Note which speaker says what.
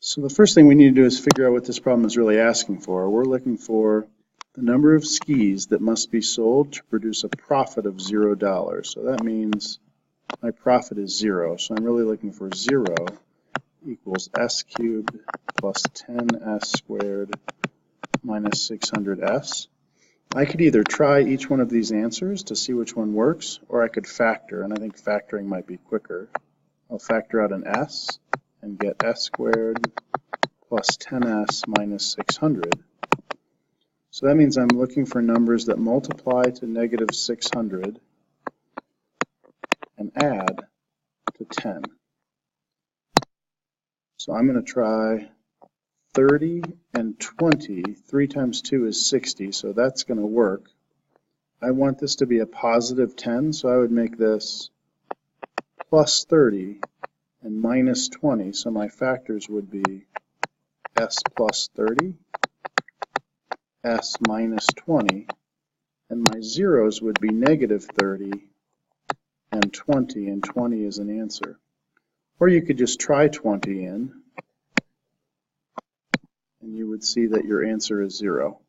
Speaker 1: So the first thing we need to do is figure out what this problem is really asking for. We're looking for the number of skis that must be sold to produce a profit of $0. So that means my profit is 0. So I'm really looking for 0 equals s cubed plus 10s squared minus 600s. I could either try each one of these answers to see which one works, or I could factor, and I think factoring might be quicker. I'll factor out an s and get s squared plus 10s minus 600. So that means I'm looking for numbers that multiply to negative 600 and add to 10. So I'm going to try 30 and 20. 3 times 2 is 60, so that's going to work. I want this to be a positive 10, so I would make this plus 30 and minus 20, so my factors would be s plus 30, s minus 20, and my zeros would be negative 30 and 20 is an answer. Or you could just try 20 in, and you would see that your answer is 0.